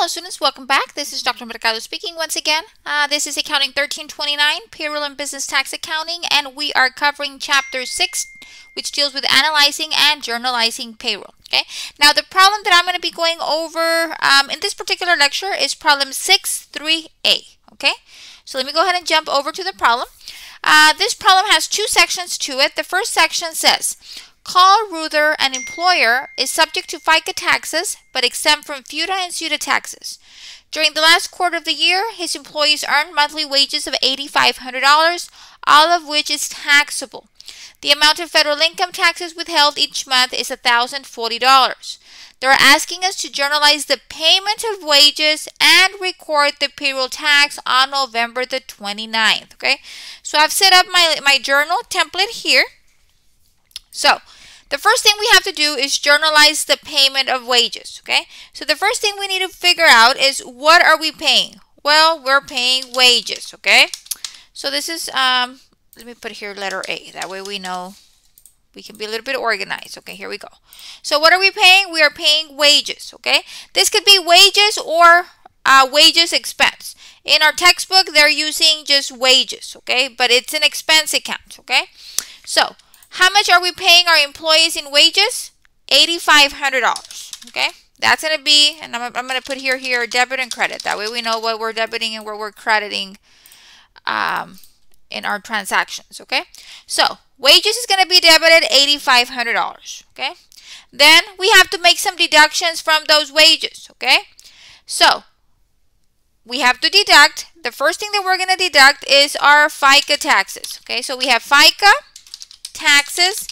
Hello students, welcome back. This is Dr. Mercado speaking once again. This is Accounting 1329, Payroll and Business Tax Accounting, and we are covering Chapter 6, which deals with analyzing and journalizing payroll. Okay. Now the problem that I'm going to be going over in this particular lecture is problem 6-3A. Okay. So let me go ahead and jump over to the problem. This problem has two sections to it. The first section says, Carl Ruther, an employer, is subject to FICA taxes but exempt from FUTA and SUTA taxes. During the last quarter of the year, his employees earned monthly wages of $8,500, all of which is taxable. The amount of federal income taxes withheld each month is $1,040. They're asking us to journalize the payment of wages and record the payroll tax on November the 29th. Okay, so I've set up my journal template here. So the first thing we have to do is journalize the payment of wages. Okay, so the first thing we need to figure out is, what are we paying? Well, we're paying wages. Okay, so this is let me put here letter A. That way we know we can be a little bit organized. Okay, here we go. So what are we paying? We are paying wages. Okay, this could be wages or wages expense. In our textbook, they're using just wages. Okay, but it's an expense account. Okay, so how much are we paying our employees in wages? $8,500. Okay, that's going to be, and I'm going to put here debit and credit. That way we know what we're debiting and what we're crediting in our transactions. Okay, so wages is going to be debited $8,500. Okay, then we have to make some deductions from those wages. Okay, so we have to deduct. The first thing that we're going to deduct is our FICA taxes. Okay, so we have FICA taxes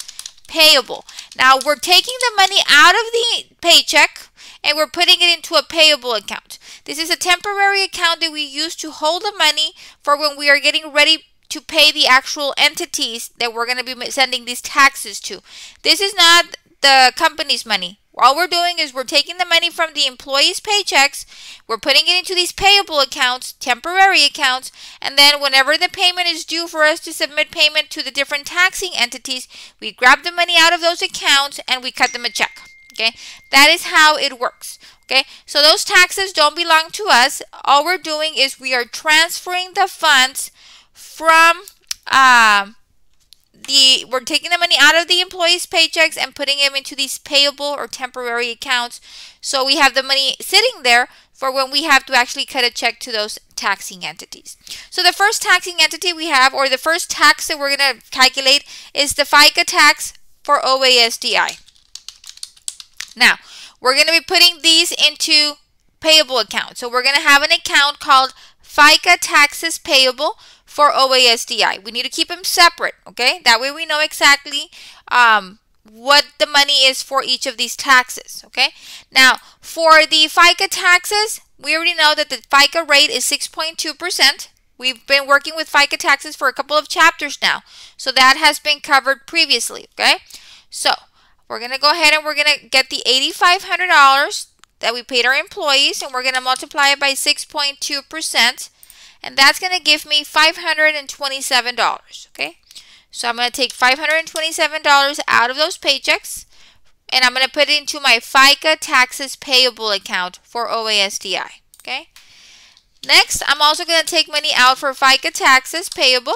payable. Now we're taking the money out of the paycheck and we're putting it into a payable account. This is a temporary account that we use to hold the money for when we are getting ready to pay the actual entities that we're going to be sending these taxes to. This is not the company's money. All we're doing is we're taking the money from the employees' paychecks, we're putting it into these payable accounts, temporary accounts, and then whenever the payment is due for us to submit payment to the different taxing entities, we grab the money out of those accounts and we cut them a check. Okay, that is how it works. Okay, so those taxes don't belong to us. All we're doing is we are transferring the funds from we're taking the money out of the employees' paychecks and putting them into these payable or temporary accounts. So we have the money sitting there for when we have to actually cut a check to those taxing entities. So the first taxing entity we have, or the first tax that we're going to calculate, is the FICA tax for OASDI. Now, we're going to be putting these into payable accounts. So we're going to have an account called FICA taxes payable for OASDI. We need to keep them separate, okay? That way we know exactly what the money is for each of these taxes, okay? Now, for the FICA taxes, we already know that the FICA rate is 6.2%. We've been working with FICA taxes for a couple of chapters now, so that has been covered previously, okay? So, we're going to go ahead and we're going to get the $8,500 that we paid our employees, and we're going to multiply it by 6.2%. And that's going to give me $527, okay? So I'm going to take $527 out of those paychecks, and I'm going to put it into my FICA taxes payable account for OASDI, okay? Next, I'm also going to take money out for FICA taxes payable,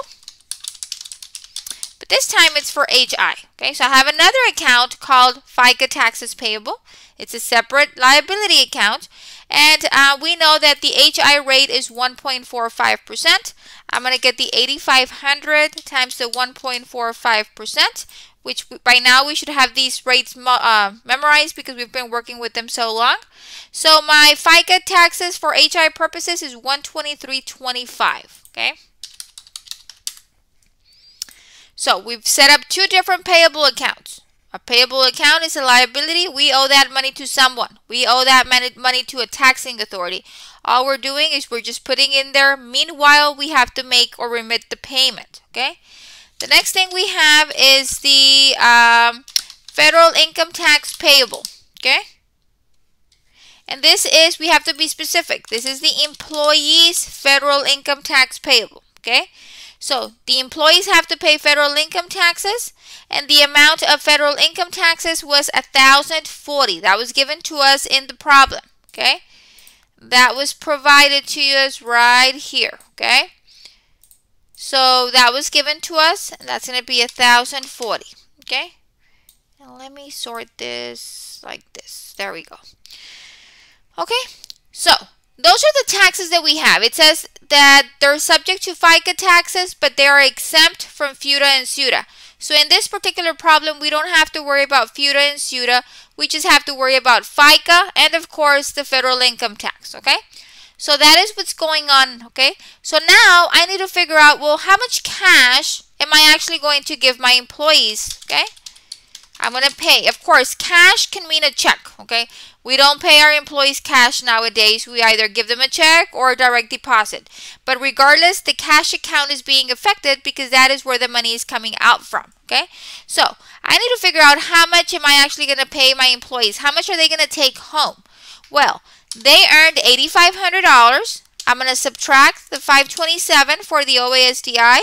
but this time it's for HI, okay? So I have another account called FICA taxes payable. It's a separate liability account. And we know that the HI rate is 1.45%. I'm going to get the 8,500 times the 1.45%, which by now we should have these rates memorized because we've been working with them so long. So my FICA taxes for HI purposes is 123.25. Okay. So we've set up two different payable accounts. A payable account is a liability. We owe that money to someone. We owe that money to a taxing authority. All we're doing is we're just putting in there. Meanwhile, we have to make or remit the payment. Okay. The next thing we have is the federal income tax payable. Okay. And this is, we have to be specific. This is the employee's federal income tax payable. Okay. So the employees have to pay federal income taxes, and the amount of federal income taxes was $1,040. That was given to us in the problem. Okay. that was provided to us right here, okay? So that was given to us, and that's going to be 1,040, okay? And let me sort this like this. There we go. Okay, so those are the taxes that we have. It says that they're subject to FICA taxes, but they are exempt from FUTA and SUTA. So in this particular problem, we don't have to worry about FUTA and SUTA. We just have to worry about FICA and, of course, the federal income tax, okay? So that is what's going on, okay? So now I need to figure out, well, how much cash am I actually going to give my employees, okay? I'm going to pay. Of course, cash can mean a check, okay? We don't pay our employees cash nowadays. We either give them a check or a direct deposit. But regardless, the cash account is being affected because that is where the money is coming out from, okay? So I need to figure out how much am I actually going to pay my employees? How much are they going to take home? Well, they earned $8,500. I'm going to subtract the $527 for the OASDI.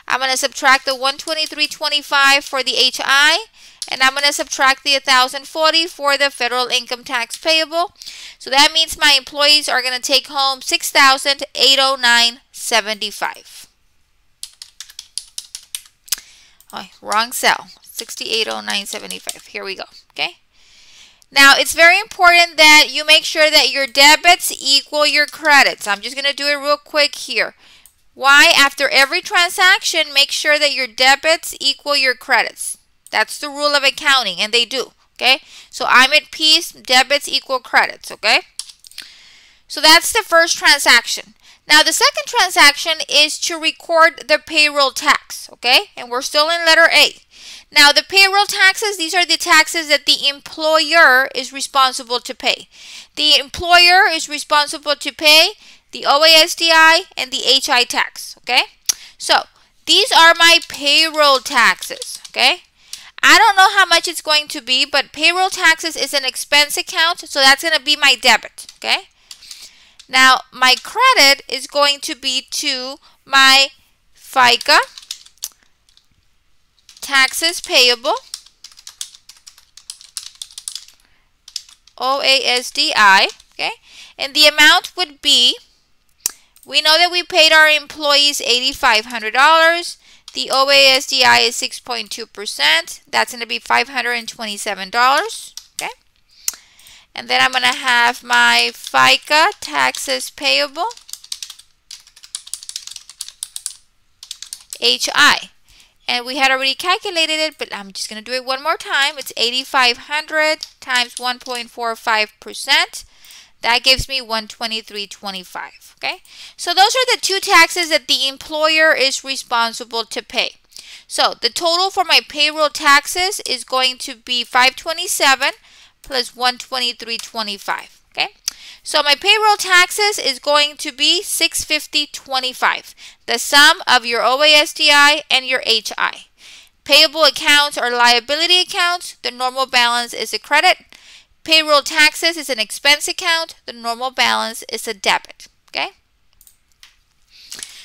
I'm going to subtract the $123.25 for the HI. And I'm going to subtract the 1,040 for the federal income tax payable. So that means my employees are going to take home $6,809.75. Oh, wrong cell. $6,809.75. Here we go. Okay. Now, it's very important that you make sure that your debits equal your credits. I'm just going to do it real quick here. Why? After every transaction, make sure that your debits equal your credits. That's the rule of accounting, and they do, okay? So I'm at peace, debits equal credits, okay? So that's the first transaction. Now, the second transaction is to record the payroll tax, okay? And we're still in letter A. Now, the payroll taxes, these are the taxes that the employer is responsible to pay. The employer is responsible to pay the OASDI and the HI tax, okay? So these are my payroll taxes, okay? I don't know how much it's going to be, but payroll taxes is an expense account, so that's going to be my debit, okay? Now, my credit is going to be to my FICA, taxes payable, OASDI, okay? And the amount would be, we know that we paid our employees $8,500. The OASDI is 6.2%. That's going to be $527, okay? And then I'm going to have my FICA taxes payable, HI. And we had already calculated it, but I'm just going to do it one more time. It's 8,500 times 1.45%. That gives me $123.25, okay? So those are the two taxes that the employer is responsible to pay. So the total for my payroll taxes is going to be $527 plus $123.25, okay? So my payroll taxes is going to be $650.25, the sum of your OASDI and your HI. Payable accounts are liability accounts. The normal balance is a credit. Payroll taxes is an expense account. The normal balance is a debit, okay?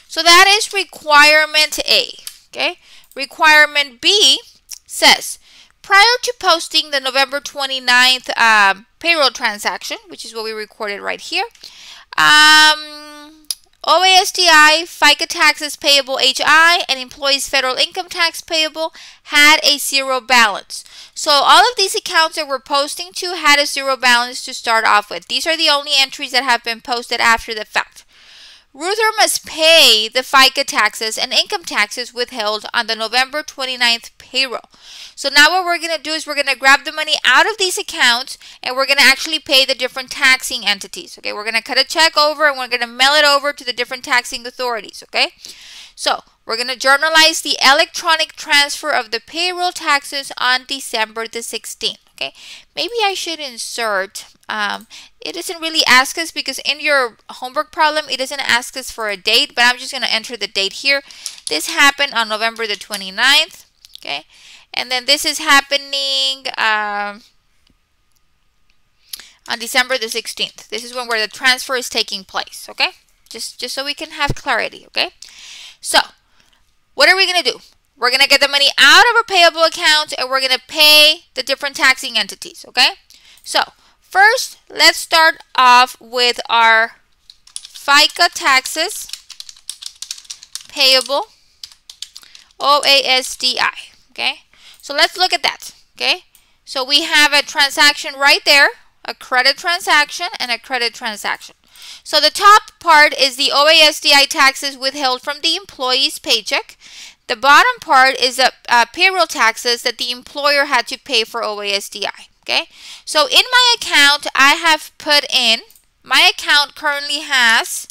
So that is requirement A, okay? Requirement B says, prior to posting the November 29th payroll transaction, which is what we recorded right here, OASDI, FICA taxes payable HI, and employees federal income tax payable had a zero balance. So all of these accounts that we're posting to had a zero balance to start off with. These are the only entries that have been posted after the fact. Ruther must pay the FICA taxes and income taxes withheld on the November 29th payroll. So now what we're going to do is we're going to grab the money out of these accounts and we're going to actually pay the different taxing entities. Okay, we're going to cut a check over and we're going to mail it over to the different taxing authorities. Okay, so we're going to journalize the electronic transfer of the payroll taxes on December the 16th. Okay, maybe I should insert, it doesn't really ask us because in your homework problem, it doesn't ask us for a date, but I'm just going to enter the date here. This happened on November the 29th. Okay, and then this is happening on December the 16th. This is where the transfer is taking place. Okay, just so we can have clarity. Okay, so what are we going to do? We're going to get the money out of our payable account and we're going to pay the different taxing entities, okay? So First, let's start off with our FICA taxes payable, OASI. Okay, so let's look at that. Okay, so we have a transaction right there, a credit transaction and a credit transaction. So the top part is the OASI taxes withheld from the employee's paycheck. The bottom part is the payroll taxes that the employer had to pay for OASI. Okay, so in my account, I have put in, my account currently has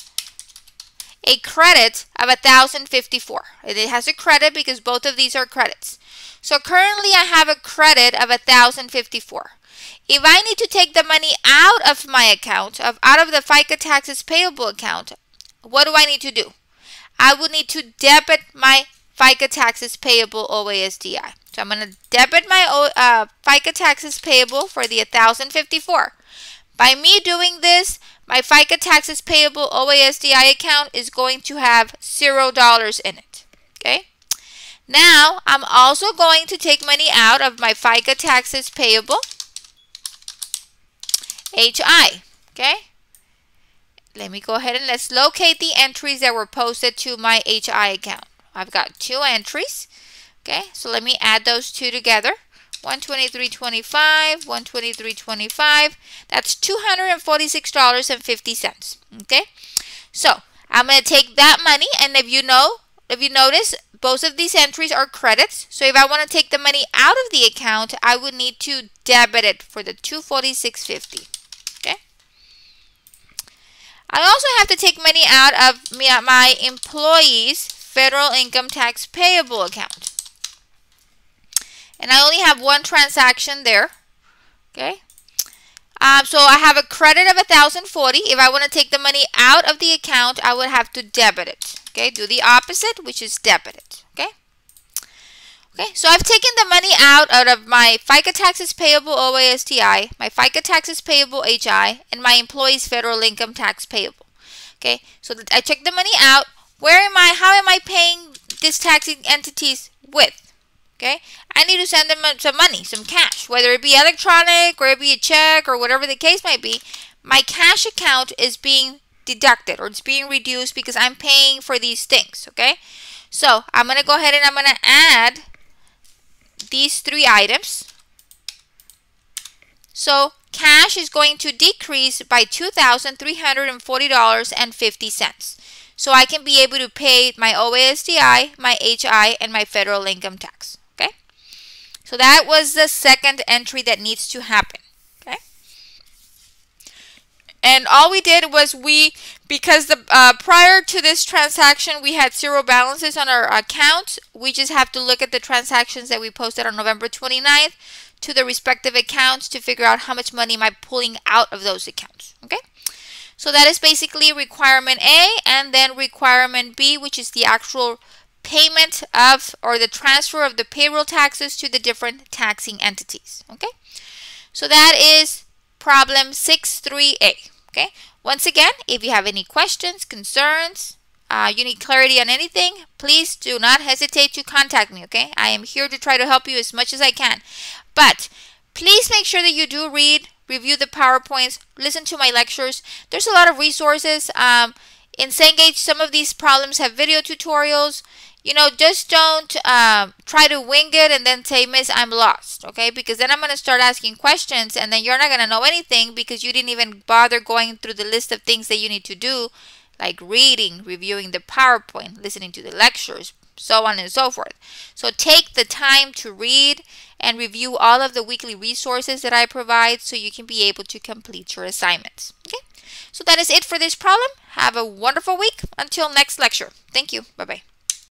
a credit of $1,054. It has a credit because both of these are credits. So currently I have a credit of $1,054. If I need to take the money out of my account, out of the FICA taxes payable account, what do I need to do? I would need to debit my FICA taxes payable OASI. So I'm going to debit my FICA taxes payable for the $1,054. By me doing this, my FICA taxes payable OASI account is going to have $0 in it. Okay. Now I'm also going to take money out of my FICA taxes payable HI. Okay. Let me go ahead and let's locate the entries that were posted to my HI account. I've got 2 entries. Okay, so let me add those 2 together. 123.25, 123.25. That's $246.50. Okay, so I'm going to take that money, and if you notice, both of these entries are credits. So if I want to take the money out of the account, I would need to debit it for the $246.50. Okay. I also have to take money out of my employee's federal income tax payable account. And I only have 1 transaction there. Okay. So I have a credit of $1,040. If I want to take the money out of the account, I would have to debit it. Okay. Do the opposite, which is debit it. Okay. Okay. So I've taken the money out of my FICA taxes payable OASI, my FICA taxes payable HI, and my employee's federal income tax payable. Okay. So I took the money out. How am I paying these taxing entities with? Okay, I need to send them some money, some cash, whether it be electronic or it be a check or whatever the case might be. My cash account is being deducted or it's being reduced because I'm paying for these things. Okay, so I'm going to go ahead and I'm going to add these 3 items. So cash is going to decrease by $2,340.50. So I can be able to pay my OASI, my HI, and my federal income tax. Okay, so that was the second entry that needs to happen. Okay, and all we did was because prior to this transaction we had 0 balances on our account, we just have to look at the transactions that we posted on November 29th to the respective accounts to figure out how much money am I pulling out of those accounts. Okay. So that is basically requirement A, and then requirement B, which is the actual payment of or the transfer of the payroll taxes to the different taxing entities. Okay, so that is problem 6-3A. Okay, once again, if you have any questions, concerns, you need clarity on anything, please do not hesitate to contact me. Okay, I am here to try to help you as much as I can, but please make sure that you do review the PowerPoints, listen to my lectures. There's a lot of resources. In Cengage, some of these problems have video tutorials. You know, just don't try to wing it and then say, Miss, I'm lost. Okay, because then I'm going to start asking questions and then you're not going to know anything because you didn't even bother going through the list of things that you need to do, like reading, reviewing the PowerPoint, listening to the lectures, so on and so forth. So take the time to read and review all of the weekly resources that I provide so you can be able to complete your assignments. Okay, so that is it for this problem. Have a wonderful week. Until next lecture. Thank you. Bye-bye.